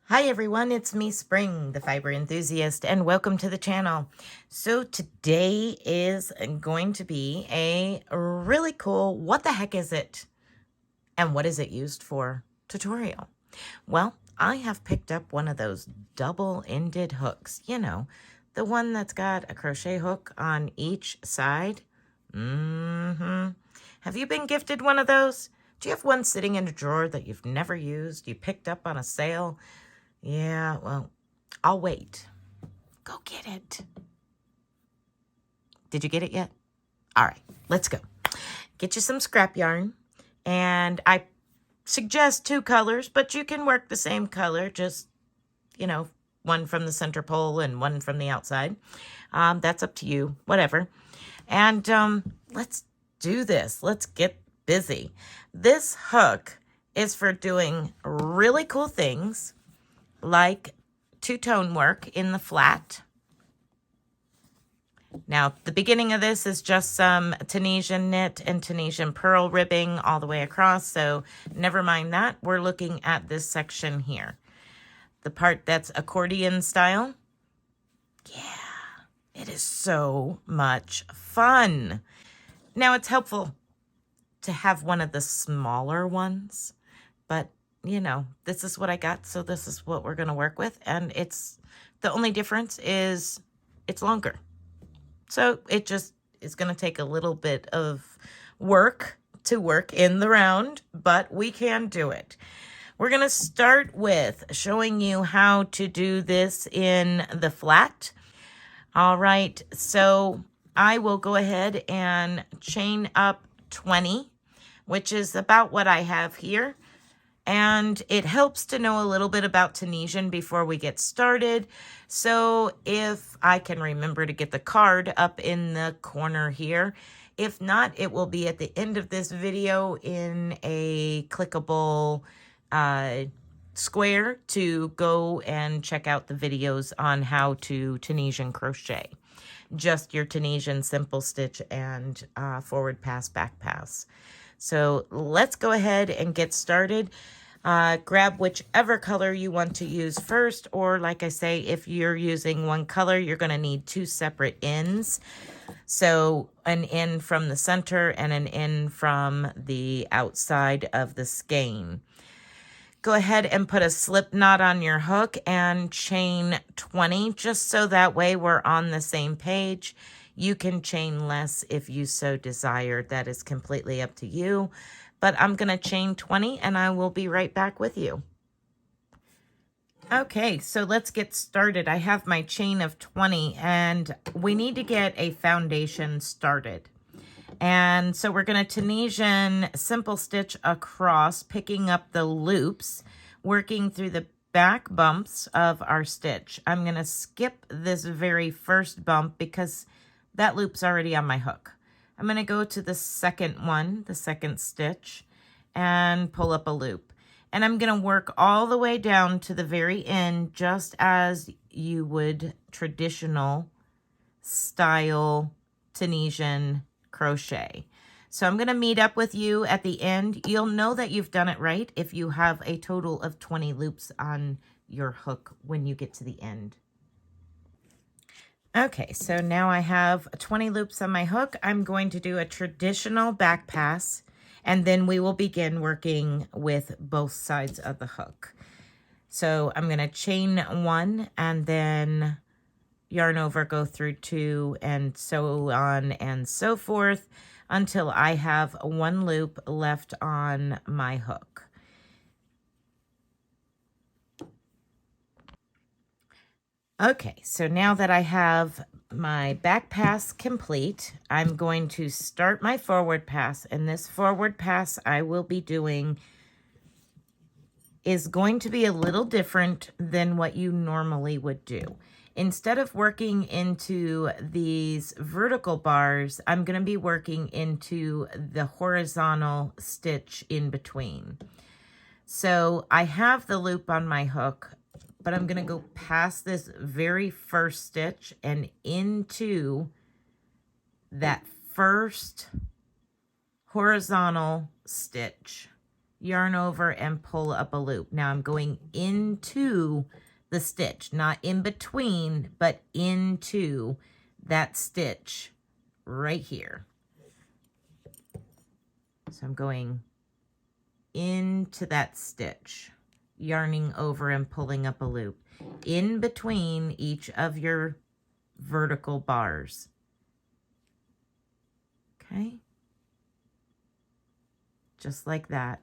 Hi everyone, it's me, Spring, the fiber enthusiast, and welcome to the channel. So today is going to be a really cool what the heck is it and what is it used for tutorial. Well, I have picked up one of those double-ended hooks, the one that's got a crochet hook on each side. Have you been gifted one of those? Do you have one sitting in a drawer that you've never used, you picked up on a sale? Yeah, well, I'll wait. Go get it. Did you get it yet? All right, let's go. Get you some scrap yarn. And I suggest 2 colors, but you can work the same color, just, one from the center pole and one from the outside. That's up to you, whatever. And let's do this. Let's get busy. This hook is for doing really cool things like two-tone work in the flat. Now, the beginning of this is just some Tunisian knit and Tunisian purl ribbing all the way across, so never mind that. We're looking at this section here. The part that's accordion style. Yeah, it is so much fun. Now, it's helpful to have one of the smaller ones, but this is what I got, so this is what we're going to work with. And the only difference is it's longer. So it just is going to take a little bit of work to work in the round, but we can do it. We're going to start with showing you how to do this in the flat. All right, so I will go ahead and chain up 20, which is about what I have here. And it helps to know a little bit about Tunisian before we get started. So if I can remember to get the card up in the corner here. If not, it will be at the end of this video in a clickable square to go and check out the videos on how to Tunisian crochet. Just your Tunisian simple stitch and forward pass, back pass. So let's go ahead and get started. Grab whichever color you want to use first, or like I say, if you're using one color, you're going to need 2 separate ends. So an end from the center and an end from the outside of the skein. Go ahead and put a slip knot on your hook and chain 20, just so that way we're on the same page. You can chain less if you so desire. That is completely up to you. But I'm going to chain 20 and I will be right back with you. Okay, so let's get started. I have my chain of 20 and we need to get a foundation started. And so we're going to Tunisian simple stitch across, picking up the loops, working through the back bumps of our stitch. I'm going to skip this very first bump because that loop's already on my hook. I'm going to go to the second one, the second stitch, and pull up a loop. And I'm going to work all the way down to the very end, just as you would traditional style Tunisian crochet. So I'm going to meet up with you at the end. You'll know that you've done it right if you have a total of 20 loops on your hook when you get to the end. Okay, so now I have 20 loops on my hook. I'm going to do a traditional back pass, and then we will begin working with both sides of the hook. So I'm going to chain 1 and then yarn over, go through 2, and so on and so forth until I have 1 loop left on my hook. Okay, so now that I have my back pass complete, I'm going to start my forward pass, and this forward pass I will be doing is going to be a little different than what you normally would do. Instead of working into these vertical bars, I'm going to be working into the horizontal stitch in between. So I have the loop on my hook, but I'm going to go past this very first stitch and into that first horizontal stitch. yarn over and pull up a loop. Now I'm going into the stitch, not in between, but into that stitch right here. So I'm going into that stitch, yarning over and pulling up a loop in between each of your vertical bars. Okay, just like that.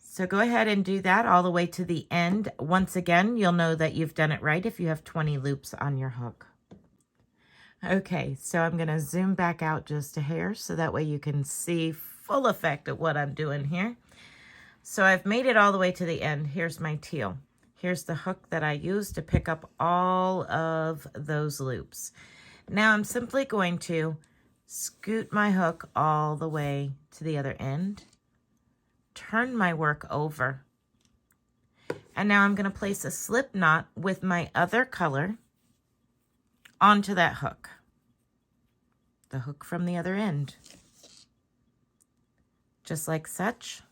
So go ahead and do that all the way to the end. Once again, you'll know that you've done it right if you have 20 loops on your hook. Okay, so I'm going to zoom back out just a hair so that way you can see full effect of what I'm doing here. So I've made it all the way to the end. Here's my teal. Here's the hook that I used to pick up all of those loops. Now I'm simply going to scoot my hook all the way to the other end, turn my work over, and now I'm going to place a slip knot with my other color onto that hook, the hook from the other end, just like such.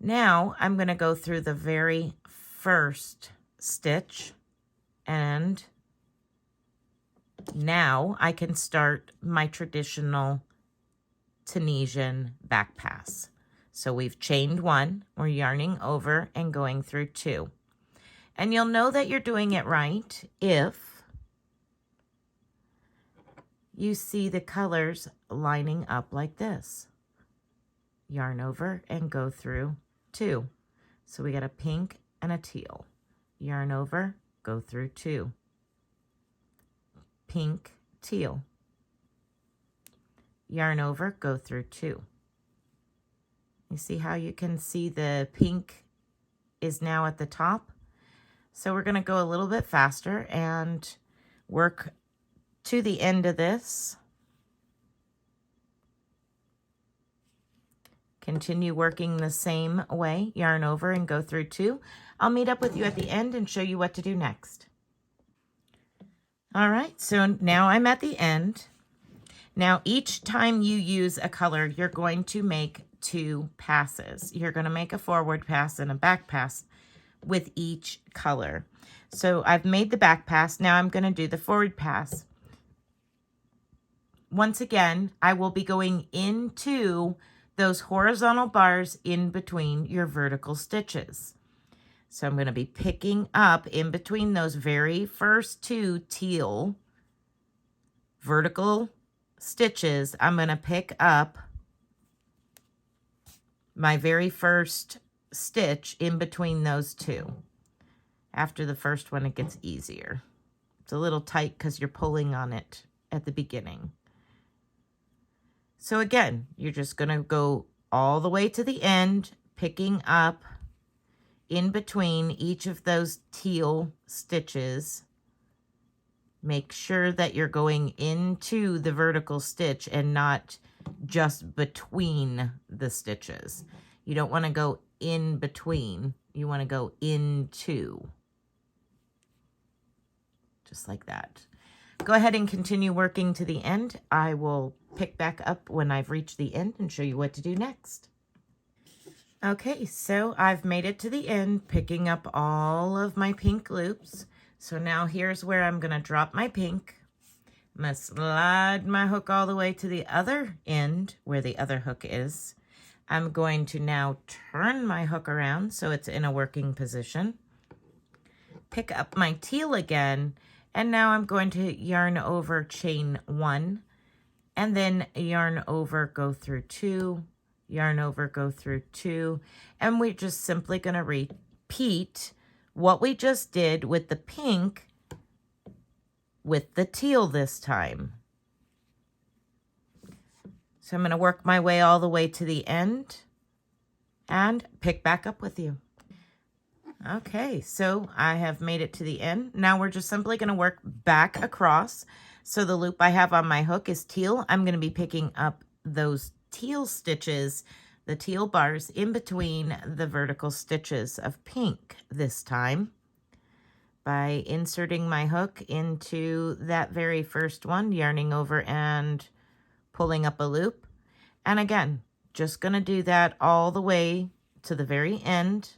Now I'm going to go through the very first stitch, and now I can start my traditional Tunisian back pass. So we've chained one, we're yarning over and going through two. And you'll know that you're doing it right if you see the colors lining up like this. Yarn over and go through two. So we got a pink and a teal. Yarn over, go through two. Pink, teal. Yarn over, go through two. You see how you can see the pink is now at the top? So we're going to go a little bit faster and work to the end of this. Continue working the same way, yarn over and go through two. I'll meet up with you at the end and show you what to do next. All right, so now I'm at the end. Now, each time you use a color, you're going to make two passes. You're going to make a forward pass and a back pass with each color. So I've made the back pass. Now I'm going to do the forward pass. Once again, I will be going into those horizontal bars in between your vertical stitches. So I'm going to be picking up in between those very first two teal vertical stitches. I'm going to pick up my very first stitch in between those two. After the first one, it gets easier. It's a little tight because you're pulling on it at the beginning. So again, you're just going to go all the way to the end, picking up in between each of those teal stitches. Make sure that you're going into the vertical stitch and not just between the stitches. You don't want to go in between. You want to go into. Just like that. Go ahead and continue working to the end. I will pick back up when I've reached the end and show you what to do next. Okay, so I've made it to the end, picking up all of my pink loops. So now here's where I'm going to drop my pink. I'm going to slide my hook all the way to the other end where the other hook is. I'm going to now turn my hook around so it's in a working position. Pick up my teal again, and now I'm going to yarn over, chain one, and then yarn over, go through two, yarn over, go through two, and we're just simply going to repeat what we just did with the pink with the teal this time. So I'm going to work my way all the way to the end and pick back up with you. Okay, so I have made it to the end. Now we're just simply going to work back across. So the loop I have on my hook is teal. I'm going to be picking up those teal stitches, the teal bars in between the vertical stitches of pink this time. by inserting my hook into that very first one, yarning over and pulling up a loop. And again, just going to do that all the way to the very end.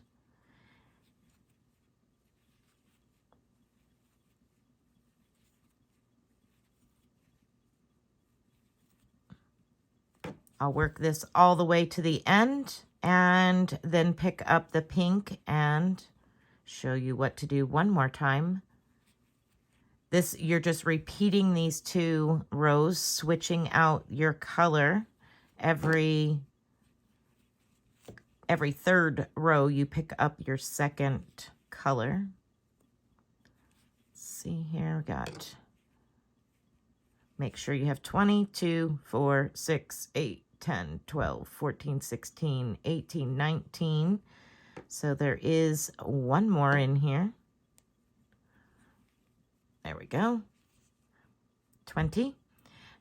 I'll work this all the way to the end and then pick up the pink and show you what to do one more time. This, you're just repeating these 2 rows, switching out your color. Every 3rd row, you pick up your second color. Let's see here, we got, make sure you have 20, 2, 4, 6, 8, 10, 12, 14, 16, 18, 19. So there is one more in here. There we go. 20.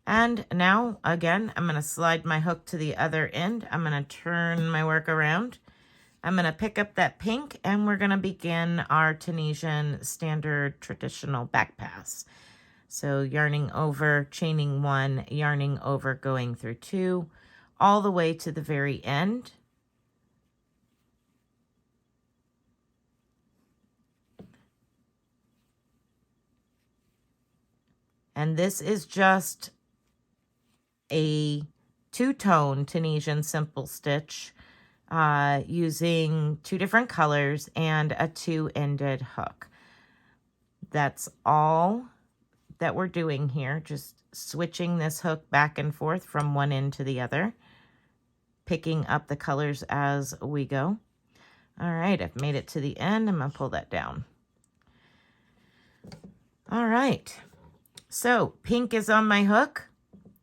And now, again, I'm going to slide my hook to the other end. I'm going to turn my work around. I'm going to pick up that pink, and we're going to begin our Tunisian standard traditional back pass. So yarning over, chaining 1, yarning over, going through 2, all the way to the very end. And this is just a 2-tone Tunisian simple stitch using 2 different colors and a 2-ended hook. That's all that we're doing here, just switching this hook back and forth from one end to the other, picking up the colors as we go. All right, I've made it to the end. I'm going to pull that down. All right, so pink is on my hook.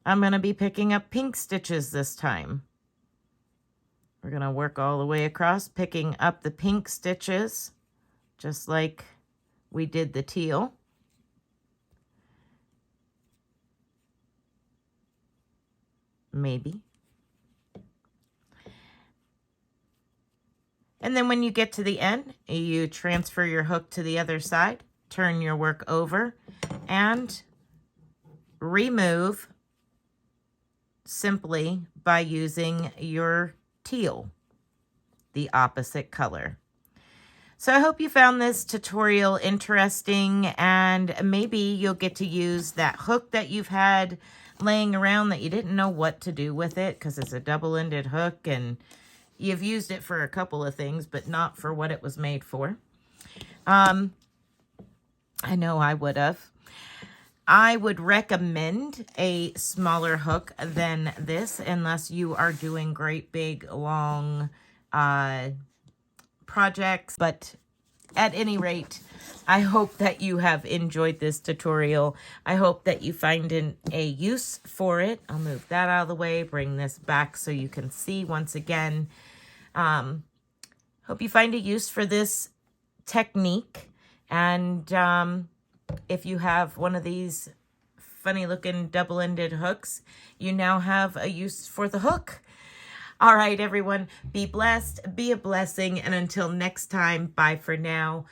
I'm going to be picking up pink stitches this time. We're going to work all the way across, picking up the pink stitches, just like we did the teal. Maybe. And then when you get to the end, you transfer your hook to the other side, turn your work over, and remove simply by using your teal, the opposite color. So I hope you found this tutorial interesting, and maybe you'll get to use that hook that you've had laying around that you didn't know what to do with it because it's a double-ended hook and you've used it for a couple of things, but not for what it was made for. I know I would have. I would recommend a smaller hook than this unless you are doing great big long projects. But at any rate, I hope that you have enjoyed this tutorial. I hope that you find a use for it. I'll move that out of the way, bring this back so you can see once again. Hope you find a use for this technique. And if you have one of these funny looking double-ended hooks, you now have a use for the hook. All right, everyone, be blessed, be a blessing, and until next time, bye for now.